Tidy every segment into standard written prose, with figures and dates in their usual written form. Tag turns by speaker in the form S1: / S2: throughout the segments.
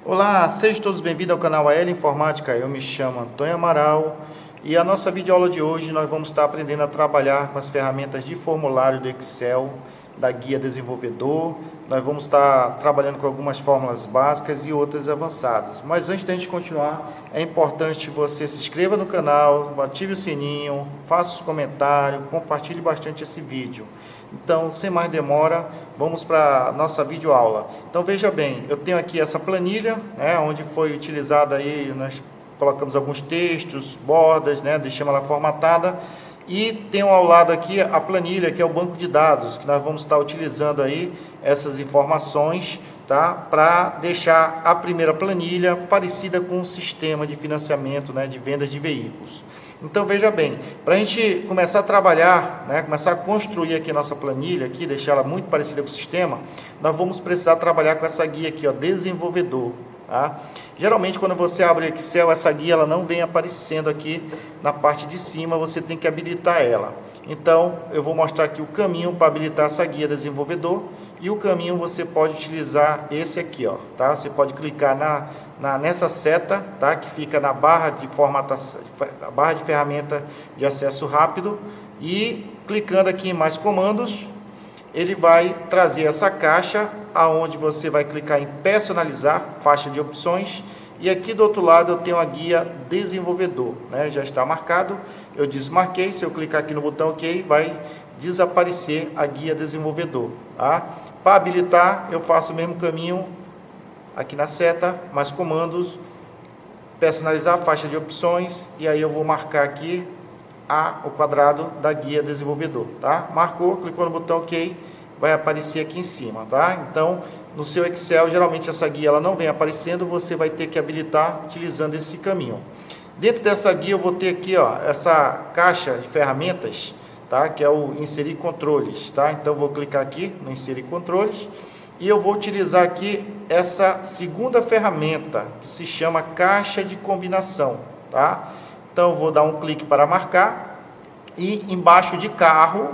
S1: Olá, sejam todos bem-vindos ao canal AL Informática. Eu me chamo Antônio Amaral e a nossa videoaula de hoje nós vamos estar aprendendo a trabalhar com as ferramentas de formulário do Excel, da guia desenvolvedor. Nós vamos estar trabalhando com algumas fórmulas básicas e outras avançadas. Mas antes de a gente continuar, é importante você se inscreva no canal, ative o sininho, faça os comentários, compartilhe bastante esse vídeo. Então, sem mais demora, vamos para a nossa videoaula. Então, veja bem, eu tenho aqui essa planilha, onde foi utilizada aí, nós colocamos alguns textos, bordas, deixamos ela formatada. E tenho ao lado aqui a planilha, que é o banco de dados, que nós vamos estar utilizando aí essas informações, tá? Para deixar a primeira planilha parecida com o sistema de financiamento, de vendas de veículos. Então, veja bem, para a gente começar a trabalhar, começar a construir aqui a nossa planilha, aqui, deixar ela muito parecida com o sistema, nós vamos precisar trabalhar com essa guia aqui, ó, desenvolvedor. Tá? Geralmente, quando você abre o Excel, essa guia ela não vem aparecendo aqui na parte de cima, você tem que habilitar ela. Então, eu vou mostrar aqui o caminho para habilitar essa guia desenvolvedor, e o caminho você pode utilizar esse aqui, ó, tá? Você pode clicar nessa seta, tá? Que fica na barra de formatação, a barra de ferramenta de acesso rápido, e clicando aqui em mais comandos, ele vai trazer essa caixa, aonde você vai clicar em personalizar, faixa de opções, e aqui do outro lado eu tenho a guia desenvolvedor, já está marcado, eu desmarquei, se eu clicar aqui no botão OK, vai desaparecer a guia desenvolvedor, tá? Para habilitar, eu faço o mesmo caminho, aqui na seta, mais comandos, personalizar, faixa de opções, e aí eu vou marcar aqui o quadrado da guia desenvolvedor, tá? Marcou, clicou no botão OK, vai aparecer aqui em cima, tá? Então, no seu Excel, geralmente essa guia ela não vem aparecendo, você vai ter que habilitar utilizando esse caminho. Dentro dessa guia eu vou ter aqui, ó, essa caixa de ferramentas, tá? Que é o inserir controles, tá? Então, vou clicar aqui no inserir controles e eu vou utilizar aqui essa segunda ferramenta que se chama caixa de combinação, tá? Então, eu vou dar um clique para marcar e embaixo de carro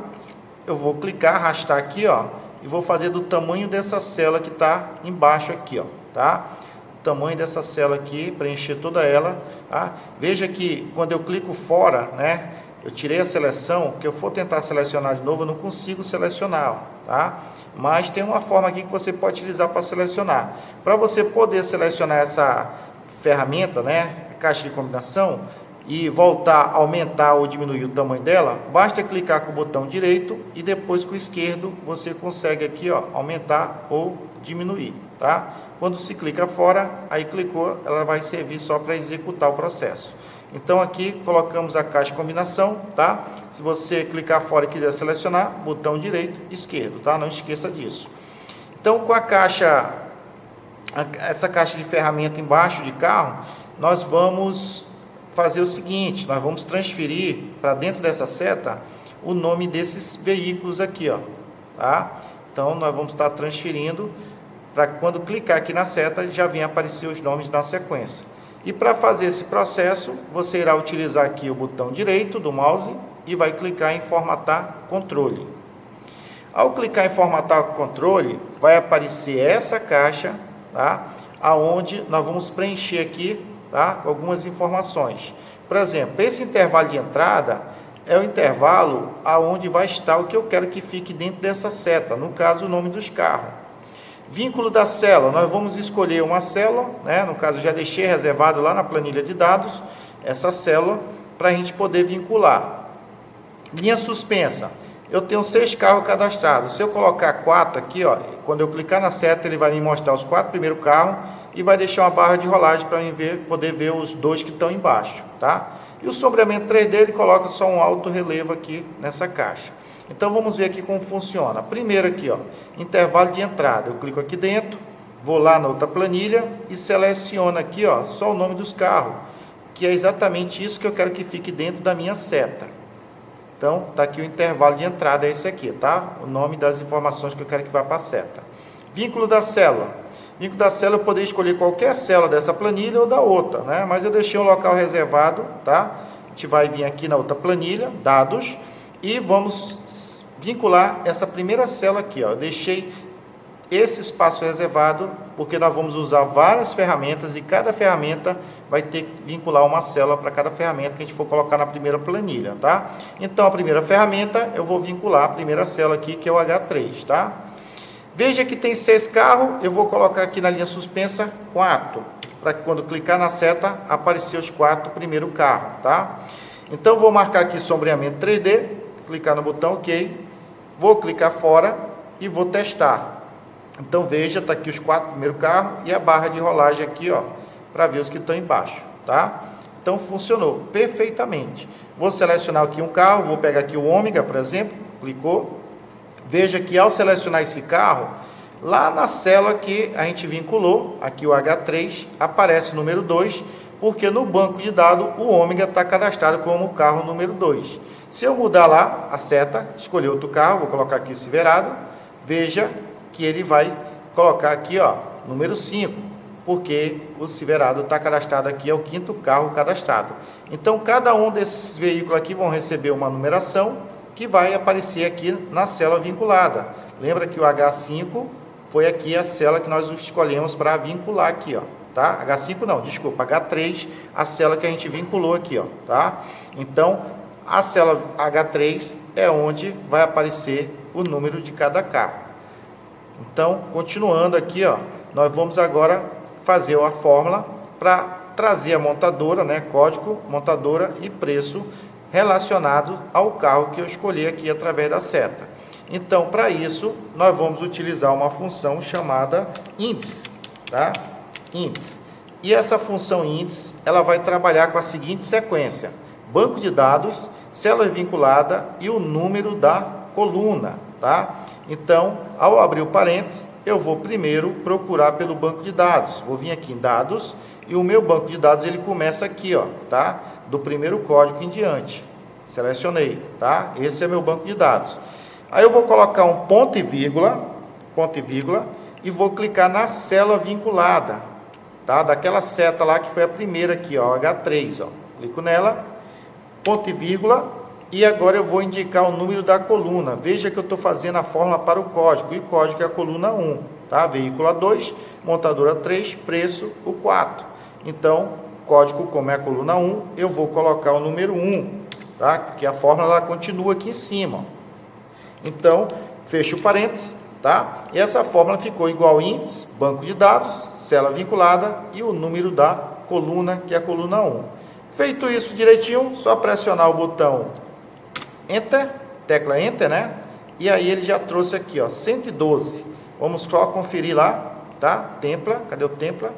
S1: eu vou clicar, arrastar aqui, ó, e vou fazer do tamanho dessa célula que está embaixo aqui, ó, tá? O tamanho dessa célula aqui, preencher toda ela, tá? Veja que quando eu clico fora, eu tirei a seleção, que eu for tentar selecionar de novo, eu não consigo selecionar, tá? Mas tem uma forma aqui que você pode utilizar para selecionar. Para você poder selecionar essa ferramenta, caixa de combinação, e voltar a aumentar ou diminuir o tamanho dela, basta clicar com o botão direito e depois com o esquerdo você consegue aqui, ó, aumentar ou diminuir, tá? Quando se clica fora, aí clicou, ela vai servir só para executar o processo. Então aqui colocamos a caixa de combinação, tá? Se você clicar fora e quiser selecionar, botão direito, esquerdo, tá? Não esqueça disso. Então com essa caixa de ferramenta embaixo de carro, nós vamos fazer o seguinte, nós vamos transferir para dentro dessa seta o nome desses veículos aqui, ó, tá? Então, nós vamos estar transferindo para quando clicar aqui na seta, já vem aparecer os nomes na sequência. E para fazer esse processo, você irá utilizar aqui o botão direito do mouse e vai clicar em formatar controle. Ao clicar em formatar controle, vai aparecer essa caixa, tá? Aonde nós vamos preencher aqui, tá? Com algumas informações. Por exemplo, esse intervalo de entrada é o intervalo aonde vai estar o que eu quero que fique dentro dessa seta, no caso o nome dos carros. Vínculo da célula, nós vamos escolher uma célula, no caso já deixei reservado lá na planilha de dados, essa célula, para a gente poder vincular. Linha suspensa, eu tenho 6 carros cadastrados, se eu colocar 4 aqui, ó, quando eu clicar na seta ele vai me mostrar os 4 primeiros carros, e vai deixar uma barra de rolagem para mim poder ver os 2 que estão embaixo, tá? E o sombreamento 3D ele coloca só um alto relevo aqui nessa caixa. Então vamos ver aqui como funciona. Primeiro aqui, ó, intervalo de entrada. Eu clico aqui dentro, vou lá na outra planilha e seleciono aqui, ó, só o nome dos carros, que é exatamente isso que eu quero que fique dentro da minha seta. Então tá aqui o intervalo de entrada, é esse aqui, tá? O nome das informações que eu quero que vá para a seta. Vínculo da célula. Vínculo da célula eu poderia escolher qualquer célula dessa planilha ou da outra, mas eu deixei um local reservado, tá? A gente vai vir aqui na outra planilha, dados, e vamos vincular essa primeira célula aqui, ó. Eu deixei esse espaço reservado, porque nós vamos usar várias ferramentas e cada ferramenta vai ter que vincular uma célula para cada ferramenta que a gente for colocar na primeira planilha, tá? Então, a primeira ferramenta, eu vou vincular a primeira célula aqui, que é o H3, tá? Veja que tem 6 carros, eu vou colocar aqui na linha suspensa 4, para que quando clicar na seta, aparecer os 4 primeiros carros, tá? Então, vou marcar aqui sombreamento 3D, clicar no botão OK, vou clicar fora e vou testar. Então, veja, está aqui os 4 primeiros carros e a barra de rolagem aqui, ó, para ver os que estão embaixo, tá? Então, funcionou perfeitamente. Vou selecionar aqui um carro, vou pegar aqui o ômega, por exemplo, clicou. Veja que ao selecionar esse carro, lá na célula que a gente vinculou, aqui o H3, aparece o número 2, porque no banco de dados o ômega está cadastrado como carro número 2. Se eu mudar lá a seta, escolher outro carro, vou colocar aqui Silverado, veja que ele vai colocar aqui, ó, número 5, porque o Silverado está cadastrado aqui, é o 5º carro cadastrado. Então, cada um desses veículos aqui vão receber uma numeração que vai aparecer aqui na célula vinculada. Lembra que o H5 foi aqui a célula que nós escolhemos para vincular aqui, ó, tá? H5 não, desculpa, H3, a célula que a gente vinculou aqui, ó, tá? Então, a célula H3 é onde vai aparecer o número de cada carro. Então, continuando aqui, ó, nós vamos agora fazer a fórmula para trazer a montadora, né, código, montadora e preço relacionado ao carro que eu escolhi aqui através da seta. Então, para isso, nós vamos utilizar uma função chamada índice, tá? Índice. E essa função índice, ela vai trabalhar com a seguinte sequência: banco de dados, célula vinculada e o número da coluna, tá? Então, ao abrir o parênteses, eu vou primeiro procurar pelo banco de dados. Vou vir aqui em dados e o meu banco de dados ele começa aqui, ó, tá? Do primeiro código em diante. Selecionei, tá? Esse é meu banco de dados. Aí eu vou colocar um ponto e vírgula, e vou clicar na célula vinculada, tá? Daquela seta lá que foi a primeira aqui, ó, H3, ó. Clico nela, ponto e vírgula. E agora eu vou indicar o número da coluna. Veja que eu estou fazendo a fórmula para o código. E o código é a coluna 1, tá? Veículo 2, montadora 3, preço o 4. Então, código como é a coluna 1, eu vou colocar o número 1, tá? Porque a fórmula ela continua aqui em cima. Então, fecho o parênteses, tá? E essa fórmula ficou igual índice, banco de dados, célula vinculada e o número da coluna, que é a coluna 1. Feito isso direitinho, só pressionar o botão Enter, tecla Enter, né? E aí ele já trouxe aqui, ó, 112. Vamos só conferir lá, tá? Templa, cadê o Templa?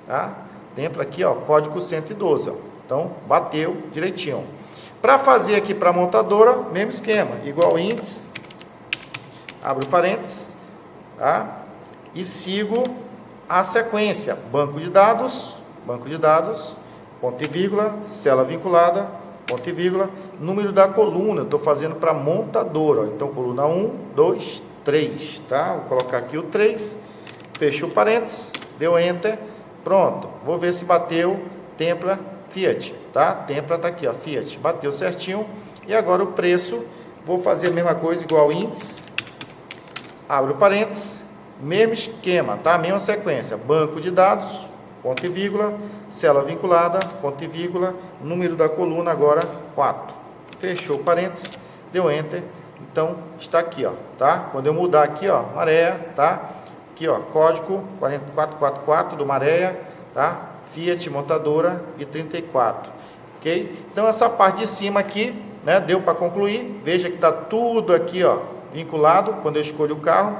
S1: Tá? Templa aqui, ó, código 112, ó. Então, bateu direitinho. Para fazer aqui para a montadora, mesmo esquema, igual índice, abro parênteses, tá? E sigo a sequência, banco de dados, ponto e vírgula, célula vinculada, ponto e vírgula, número da coluna, estou fazendo para montadora, ó. Então coluna 1, 2, 3, tá? Vou colocar aqui o 3, fecho o parênteses, deu Enter, pronto, vou ver se bateu, Templa, Fiat, tá? Templa está aqui, ó, Fiat, bateu certinho, e agora o preço, vou fazer a mesma coisa, igual índice, abro parênteses, mesmo esquema, tá? Mesma sequência, banco de dados, ponto e vírgula, célula vinculada, ponto e vírgula, número da coluna agora 4. Fechou o parênteses, deu Enter, então está aqui, ó, tá? Quando eu mudar aqui, ó, Maré, tá? Aqui, ó, código 4444 do Maré, tá? Fiat, montadora e 34, ok? Então essa parte de cima aqui, né, deu para concluir, veja que está tudo aqui, ó, vinculado, quando eu escolho o carro.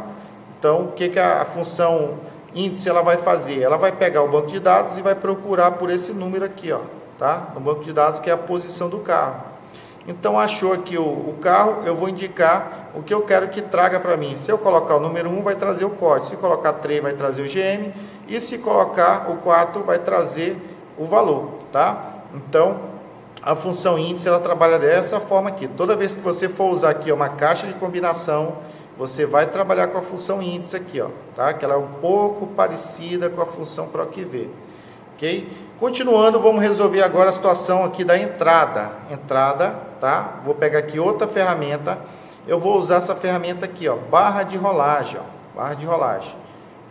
S1: Então, o que a função índice ela vai fazer? Ela vai pegar o banco de dados e vai procurar por esse número aqui, ó, tá? No banco de dados, que é a posição do carro. Então, achou aqui o carro, eu vou indicar o que eu quero que traga para mim. Se eu colocar o número 1, vai trazer o código. Se colocar 3, vai trazer o GM. E se colocar o 4, vai trazer o valor, tá? Então, a função índice, ela trabalha dessa forma aqui. Toda vez que você for usar aqui uma caixa de combinação, você vai trabalhar com a função índice aqui, ó, tá? Que ela é um pouco parecida com a função PROC-V, ok? Continuando, vamos resolver agora a situação aqui da entrada. Entrada, tá? Vou pegar aqui outra ferramenta. Eu vou usar essa ferramenta aqui, ó, barra de rolagem, ó. barra de rolagem.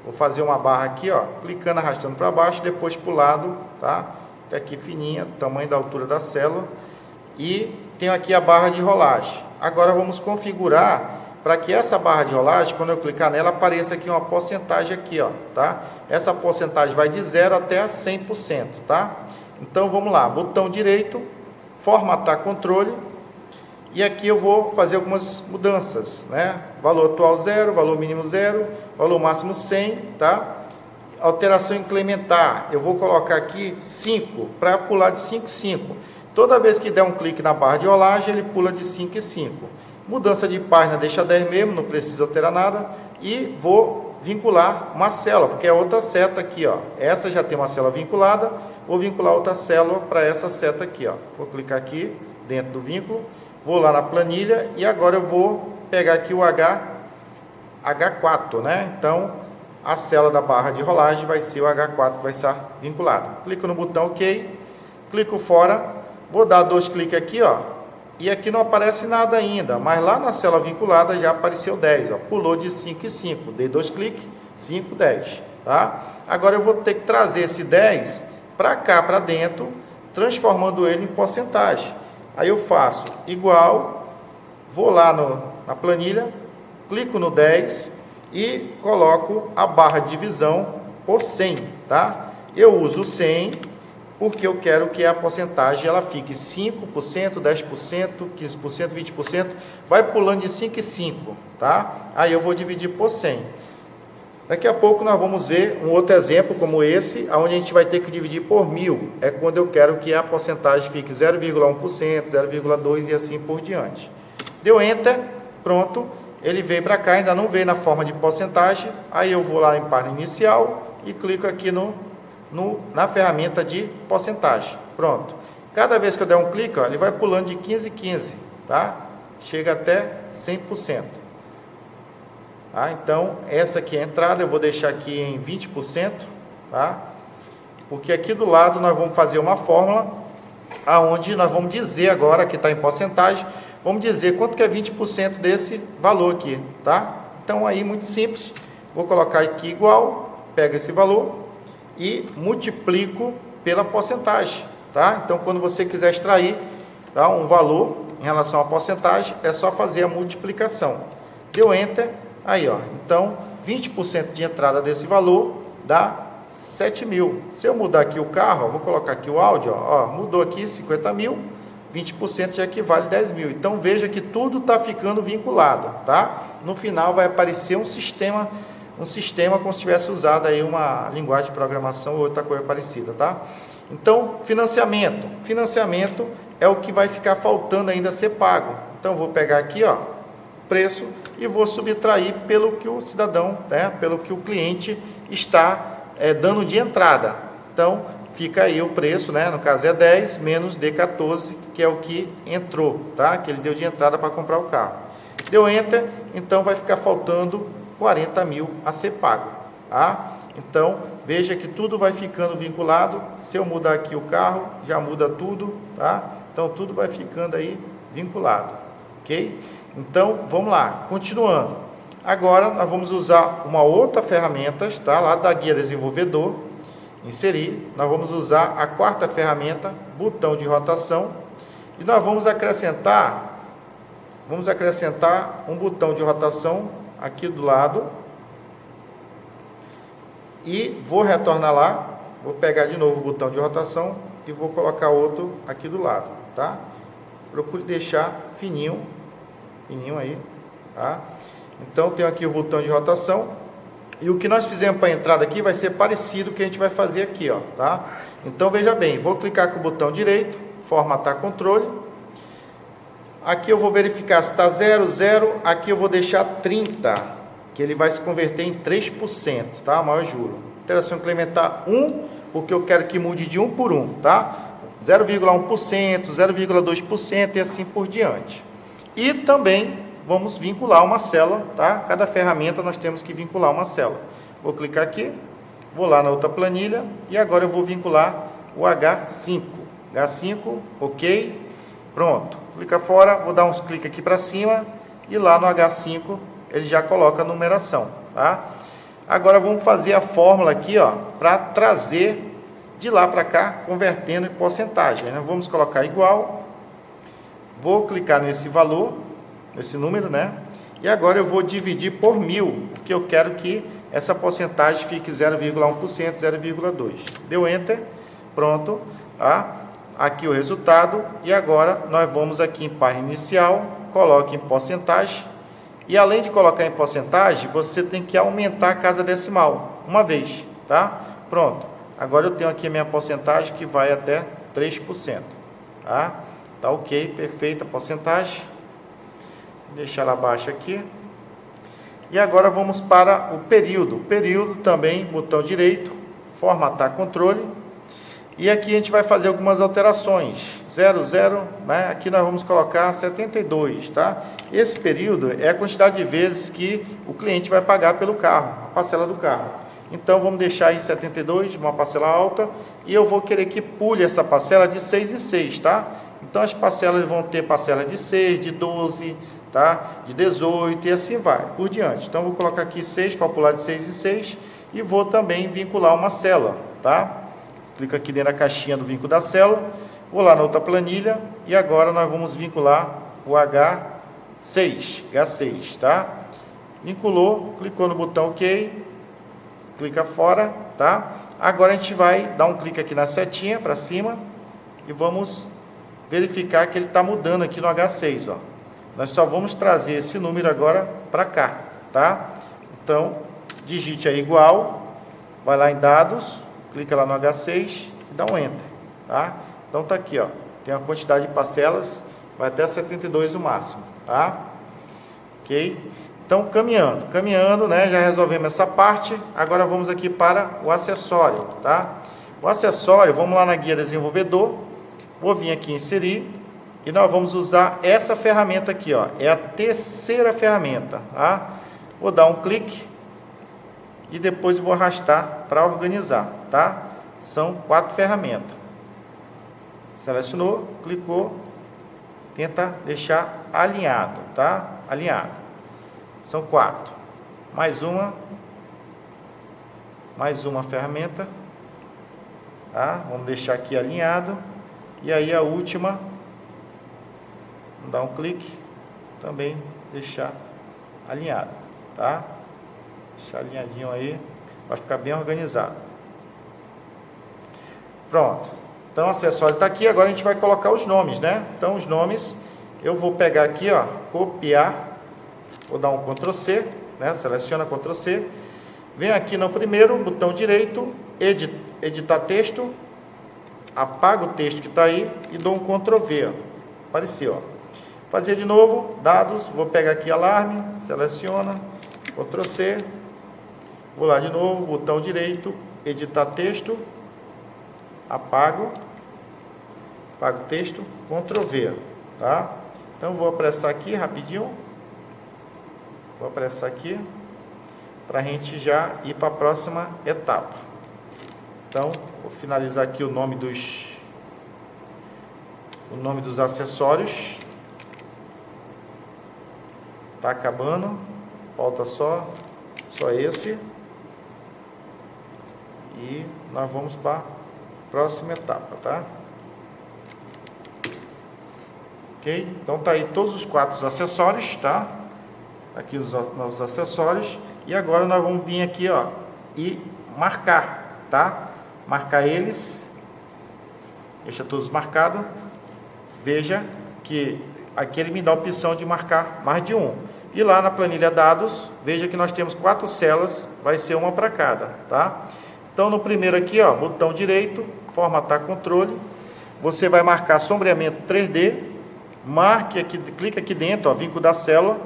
S1: Vou fazer uma barra aqui, ó, clicando, arrastando para baixo, depois para o lado, tá? Fica aqui fininha, tamanho da altura da célula. E tenho aqui a barra de rolagem. Agora vamos configurar para que essa barra de rolagem, quando eu clicar nela, apareça aqui uma porcentagem aqui, ó, tá? Essa porcentagem vai de 0 até 100%, tá? Então vamos lá, botão direito, formatar controle. E aqui eu vou fazer algumas mudanças, né? Valor atual 0, valor mínimo 0, valor máximo 100, tá? Alteração incrementar, eu vou colocar aqui 5, para pular de 5 em 5. Toda vez que der um clique na barra de rolagem, ele pula de 5 em 5. Mudança de página, deixa 10 mesmo, não precisa alterar nada. E vou vincular uma célula, porque é outra seta aqui, ó. Essa já tem uma célula vinculada, vou vincular outra célula para essa seta aqui, ó. Vou clicar aqui, dentro do vínculo. Vou lá na planilha e agora eu vou pegar aqui o H4, né? Então, a célula da barra de rolagem vai ser o H4 que vai estar vinculado. Clico no botão OK, clico fora, vou dar 2 cliques aqui, ó. E aqui não aparece nada ainda, mas lá na célula vinculada já apareceu 10, ó. Pulou de 5 em 5. Dei 2 cliques, 5, 10, tá? Agora eu vou ter que trazer esse 10 para cá, para dentro, transformando ele em porcentagem. Aí eu faço igual, vou lá na planilha, clico no 10 e coloco a barra de divisão por 100, tá? Eu uso 100 porque eu quero que a porcentagem ela fique 5%, 10%, 15%, 20%, vai pulando de 5 em 5, tá? Aí eu vou dividir por 100. Daqui a pouco nós vamos ver um outro exemplo como esse, onde a gente vai ter que dividir por 1000. É quando eu quero que a porcentagem fique 0,1%, 0,2% e assim por diante. Deu Enter, pronto. Ele veio para cá, ainda não veio na forma de porcentagem. Aí eu vou lá em página inicial e clico aqui na ferramenta de porcentagem. Pronto. Cada vez que eu der um clique, ó, ele vai pulando de 15 em 15, tá? Chega até 100%. Tá? Então, essa aqui é a entrada, eu vou deixar aqui em 20%, tá? Porque aqui do lado nós vamos fazer uma fórmula, aonde nós vamos dizer agora, que está em porcentagem, vamos dizer quanto que é 20% desse valor aqui, tá? Então, aí, muito simples, vou colocar aqui igual, pego esse valor e multiplico pela porcentagem, tá? Então, quando você quiser extrair, tá, um valor em relação à porcentagem, é só fazer a multiplicação. Deu Enter. Aí, ó, então, 20% de entrada desse valor dá 7.000. Se eu mudar aqui o carro, ó, vou colocar aqui o áudio, ó, mudou aqui 50.000, 20% já equivale a 10.000. Então, veja que tudo está ficando vinculado, tá? No final vai aparecer um sistema como se tivesse usado aí uma linguagem de programação ou outra coisa parecida, tá? Então, financiamento. Financiamento é o que vai ficar faltando ainda a ser pago. Então, eu vou pegar aqui, ó, preço e vou subtrair pelo que o cidadão, né, pelo que o cliente está dando de entrada. Então, fica aí o preço, né, no caso é 10 menos D14, que é o que entrou, tá, que ele deu de entrada para comprar o carro. Deu Enter, então vai ficar faltando 40.000 a ser pago, tá? Então, veja que tudo vai ficando vinculado. Se eu mudar aqui o carro, já muda tudo, tá? Então, tudo vai ficando aí vinculado, ok? Então, vamos lá, continuando. Agora, nós vamos usar uma outra ferramenta, tá? Lá da guia desenvolvedor, inserir. Nós vamos usar a quarta ferramenta, botão de rotação. E nós vamos acrescentar um botão de rotação aqui do lado. E vou retornar lá, vou pegar de novo o botão de rotação e vou colocar outro aqui do lado, tá? Procure deixar fininho aí, tá? Então, tenho aqui o botão de rotação. E o que nós fizemos para a entrada aqui vai ser parecido com o que a gente vai fazer aqui, ó, tá? Então, veja bem, vou clicar com o botão direito, formatar controle. Aqui eu vou verificar se está 0, 0. Aqui eu vou deixar 30, que ele vai se converter em 3%, tá? Maior juro. Interação incrementar 1, porque eu quero que mude de 1 por 1, tá? 0,1%, 0,2% e assim por diante. E também vamos vincular uma célula, tá? Cada ferramenta nós temos que vincular uma célula. Vou clicar aqui, vou lá na outra planilha e agora eu vou vincular o H5. H5, ok, pronto. Clica fora, vou dar uns cliques aqui para cima e lá no H5 ele já coloca a numeração, tá? Agora vamos fazer a fórmula aqui, ó, para trazer de lá para cá, convertendo em porcentagem, né? Vamos colocar igual, vou clicar nesse valor, nesse número, né? E agora eu vou dividir por 1000, porque eu quero que essa porcentagem fique 0,1%, 0,2%. Deu Enter, pronto, tá? Aqui o resultado, e agora nós vamos aqui em página inicial, coloque em porcentagem, e além de colocar em porcentagem, você tem que aumentar a casa decimal, uma vez, tá? Pronto, agora eu tenho aqui a minha porcentagem que vai até 3%, tá? Tá ok, perfeita a porcentagem, vou deixar ela baixa aqui, e agora vamos para o período, também, botão direito, formatar controle, e aqui a gente vai fazer algumas alterações, 00, né? Aqui nós vamos colocar 72, tá? Esse período é a quantidade de vezes que o cliente vai pagar pelo carro, a parcela do carro. Então vamos deixar aí 72, uma parcela alta, e eu vou querer que pule essa parcela de 6 em 6, tá? Então as parcelas vão ter parcela de 6, de 12, tá? De 18 e assim vai, por diante. Então vou colocar aqui 6 para pular de 6 em 6 e vou também vincular uma célula, tá? Clica aqui dentro da caixinha do vínculo da célula, vou lá na outra planilha e agora nós vamos vincular o H6, tá? Vinculou, clicou no botão OK, clica fora, tá? Agora a gente vai dar um clique aqui na setinha para cima e vamos verificar que ele está mudando aqui no H6, ó. Nós só vamos trazer esse número agora para cá, tá? Então, digite aí igual, vai lá em dados, clica lá no H6 e dá um Enter, tá? Então tá aqui, ó, tem a quantidade de parcelas, vai até 72 o máximo, tá? Ok? Então caminhando, né? Já resolvemos essa parte, agora vamos aqui para o acessório, tá? O acessório, vamos lá na guia desenvolvedor, vou vir aqui em inserir, e nós vamos usar essa ferramenta aqui, ó, é a terceira ferramenta, tá? Vou dar um clique, e depois vou arrastar para organizar, tá? São 4 ferramentas. Selecionou, clicou, tenta deixar alinhado, tá? Alinhado. São 4. Mais uma ferramenta, tá? Vamos deixar aqui alinhado. E aí a última, vamos dar um clique, também deixar alinhado, tá? Deixar alinhadinho aí, vai ficar bem organizado. Pronto. Então o acessório está aqui, agora a gente vai colocar os nomes, né? Então os nomes, eu vou pegar aqui, ó, copiar, vou dar um Ctrl C, né? Seleciona Ctrl C, vem aqui no primeiro, botão direito, editar texto, apago o texto que está aí e dou um Ctrl V, ó. Apareceu, ó. Fazer de novo, dados, vou pegar aqui alarme, seleciona, Ctrl C, vou lá de novo, botão direito, editar texto, apago o texto, Ctrl V, tá? Então vou apressar aqui rapidinho, vou apressar aqui, para a gente já ir para a próxima etapa. Então, vou finalizar aqui o nome dos acessórios, tá acabando, falta só esse. E nós vamos para a próxima etapa, tá? Ok? Então tá aí todos os 4 acessórios, tá? Aqui os nossos acessórios. E agora nós vamos vir aqui, ó, e marcar, tá? Marcar eles. Deixa todos marcados. Veja que aqui ele me dá a opção de marcar mais de um. E lá na planilha dados, veja que nós temos 4 células, vai ser uma para cada, tá? Então, no primeiro aqui, ó, botão direito, formatar controle, você vai marcar sombreamento 3D, marque aqui, clica aqui dentro, ó, vínculo da célula,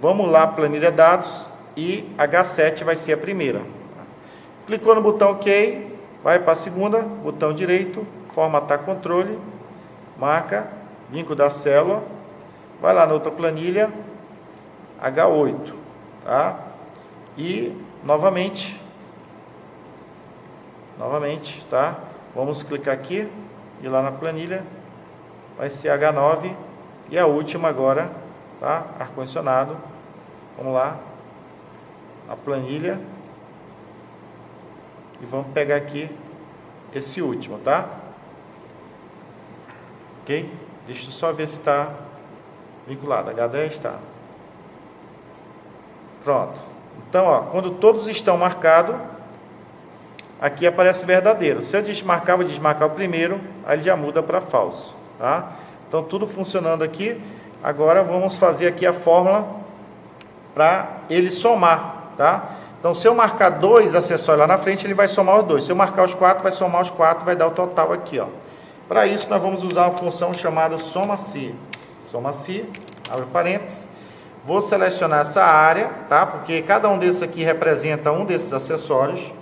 S1: vamos lá, planilha dados, e H7 vai ser a primeira. Clicou no botão OK, vai para a segunda, botão direito, formatar controle, marca, vínculo da célula, vai lá na outra planilha, H8, tá? E novamente, tá? Vamos clicar aqui e lá na planilha vai ser H9 e a última agora, tá? Ar-condicionado. Vamos lá, a planilha, e vamos pegar aqui esse último, tá? Ok? Deixa eu só ver se está vinculado. H10 está. Pronto. Então, ó, quando todos estão marcados, aqui aparece verdadeiro. Se eu desmarcar, vou desmarcar o primeiro, aí ele já muda para falso, tá? Então, tudo funcionando aqui. Agora, vamos fazer aqui a fórmula para ele somar, tá? Então, se eu marcar 2 acessórios lá na frente, ele vai somar os 2. Se eu marcar os 4, vai somar os 4, vai dar o total aqui, ó. Para isso, nós vamos usar uma função chamada soma-se. Soma-se, abre parênteses. Vou selecionar essa área, tá? Porque cada um desses aqui representa um desses acessórios.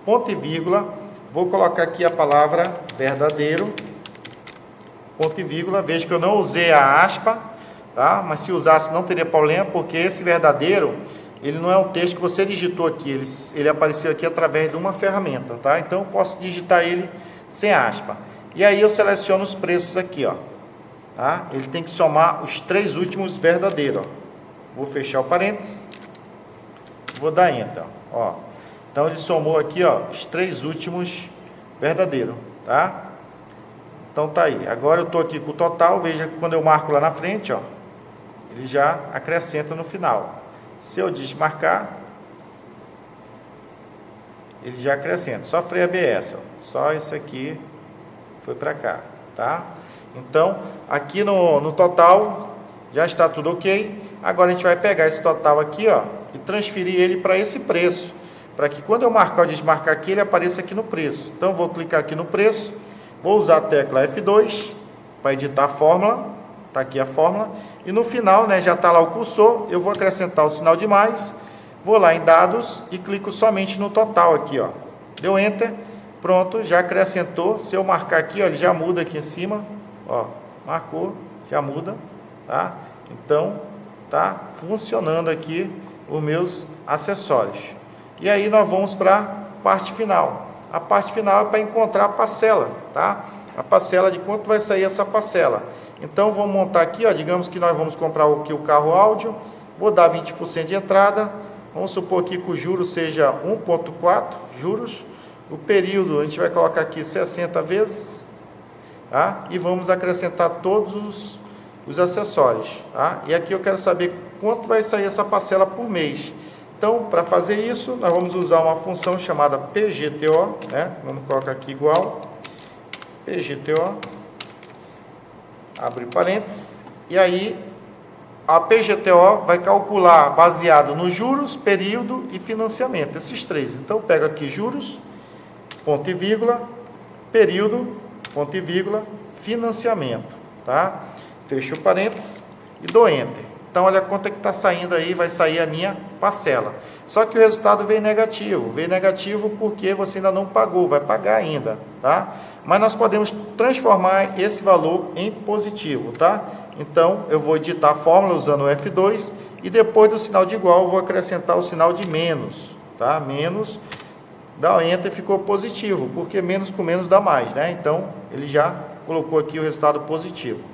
S1: Ponto e vírgula. Vou colocar aqui a palavra verdadeiro. Ponto e vírgula. Veja que eu não usei a aspa, tá? Mas se usasse não teria problema, porque esse verdadeiro, ele não é um texto que você digitou aqui. Ele apareceu aqui através de uma ferramenta, tá? Então eu posso digitar ele sem aspa. E aí eu seleciono os preços aqui, ó. Tá? Ele tem que somar os 3 últimos verdadeiros, ó. Vou fechar o parênteses, vou dar Enter, ó. Então ele somou aqui, ó, os 3 últimos verdadeiros, tá? Então tá aí. Agora eu tô aqui com o total, veja que quando eu marco lá na frente, ó, ele já acrescenta no final. Se eu desmarcar, ele já acrescenta. Só freio ABS, ó. Só isso aqui foi para cá, tá? Então aqui no total já está tudo ok. Agora a gente vai pegar esse total aqui, ó, e transferir ele para esse preço, para que quando eu marcar ou desmarcar aqui, ele apareça aqui no preço. Então vou clicar aqui no preço, vou usar a tecla F2 para editar a fórmula, tá aqui a fórmula, e no final, né, já está lá o cursor, eu vou acrescentar o sinal de mais, vou lá em dados e clico somente no total aqui, ó. Deu Enter, pronto, já acrescentou. Se eu marcar aqui, ó, ele já muda aqui em cima, ó, marcou, já muda, tá? Então tá funcionando aqui os meus acessórios. E aí nós vamos para a parte final. A parte final é para encontrar a parcela, tá? A parcela, de quanto vai sair essa parcela. Então vamos montar aqui, ó, digamos que nós vamos comprar aqui o carro áudio, vou dar 20% de entrada, vamos supor aqui que o juros seja 1,4 juros, o período a gente vai colocar aqui 60 vezes, tá? E vamos acrescentar todos os acessórios, tá? E aqui eu quero saber quanto vai sair essa parcela por mês. Então, para fazer isso, nós vamos usar uma função chamada PGTO, né? Vamos colocar aqui igual PGTO, abre parênteses, e aí a PGTO vai calcular baseado nos juros, período e financiamento, esses 3. Então, eu pego aqui juros, ponto e vírgula, período, ponto e vírgula, financiamento, tá? Fecho o parênteses e dou Enter. Então, olha quanto é que está saindo aí, vai sair a minha parcela. Só que o resultado veio negativo. Veio negativo porque você ainda não pagou, vai pagar ainda, tá? Mas nós podemos transformar esse valor em positivo, tá? Então, eu vou editar a fórmula usando o F2 e depois do sinal de igual, eu vou acrescentar o sinal de menos, tá? Menos, dá o Enter, ficou positivo, porque menos com menos dá mais, né? Então, ele já colocou aqui o resultado positivo.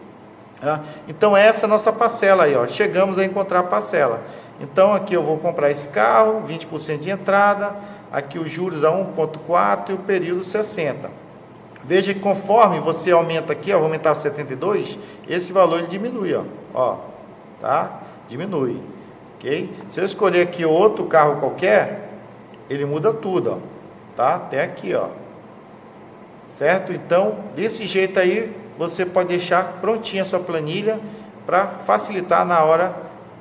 S1: Então essa é a nossa parcela aí, ó. Chegamos a encontrar a parcela. Então aqui eu vou comprar esse carro, 20% de entrada, aqui os juros a 1,4 e o período 60. Veja que conforme você aumenta aqui, ó, vou aumentar 72, esse valor ele diminui, ó, tá? Diminui, ok? Se eu escolher aqui outro carro qualquer, ele muda tudo, ó, tá? Até aqui, ó, certo? Então desse jeito aí você pode deixar prontinha a sua planilha para facilitar na hora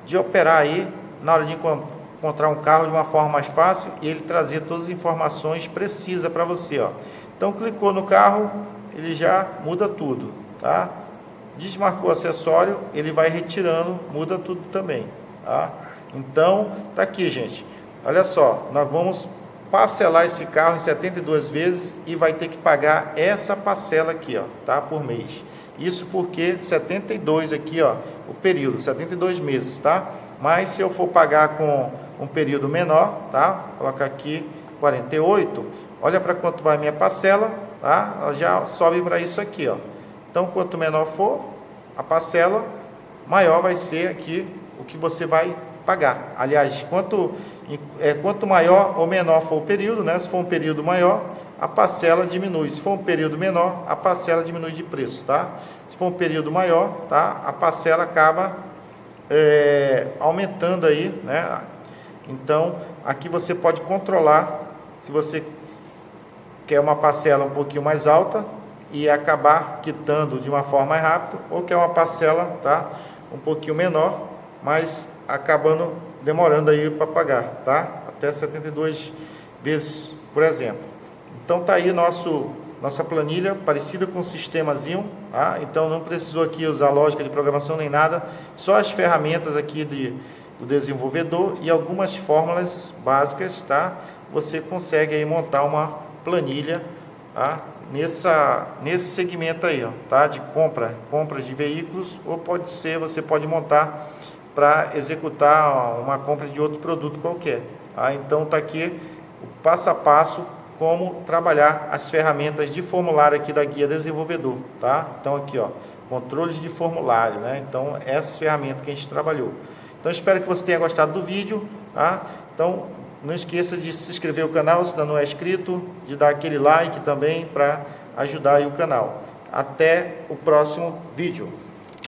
S1: de operar aí, na hora de encontrar um carro de uma forma mais fácil e ele trazer todas as informações precisas para você, ó. Então clicou no carro, ele já muda tudo, tá? Desmarcou o acessório, ele vai retirando, muda tudo também, tá? Então tá aqui, gente. Olha só, nós vamos parcelar esse carro em 72 vezes e vai ter que pagar essa parcela aqui, ó, tá? Por mês. Isso porque 72 aqui, ó, o período, 72 meses, tá? Mas se eu for pagar com um período menor, tá? Vou colocar aqui 48, olha para quanto vai a minha parcela, tá? Ela já sobe para isso aqui, ó. Então, quanto menor for a parcela, maior vai ser aqui o que você vai pagar. Aliás, quanto maior ou menor for o período, né? Se for um período maior, a parcela diminui. Se for um período menor, a parcela diminui de preço, tá? Se for um período maior, tá? A parcela acaba aumentando aí, né? Então, aqui você pode controlar se você quer uma parcela um pouquinho mais alta e acabar quitando de uma forma mais rápida, ou quer uma parcela, tá, um pouquinho menor, mas acabando demorando aí para pagar, tá? Até 72 vezes, por exemplo. Então tá aí nossa planilha parecida com o sistemazinho, tá? Então não precisou aqui usar lógica de programação nem nada, só as ferramentas aqui do desenvolvedor e algumas fórmulas básicas, tá? Você consegue aí montar uma planilha, tá? Nesse segmento aí, ó, tá? De compras de veículos, ou pode ser, você pode montar para executar uma compra de outro produto qualquer, tá? Então tá aqui o passo a passo como trabalhar as ferramentas de formulário aqui da guia desenvolvedor, tá? Então aqui, ó, controles de formulário, né? Então essas ferramentas que a gente trabalhou. Então espero que você tenha gostado do vídeo, tá? Então não esqueça de se inscrever no canal se ainda não é inscrito, de dar aquele like também para ajudar aí o canal. Até o próximo vídeo.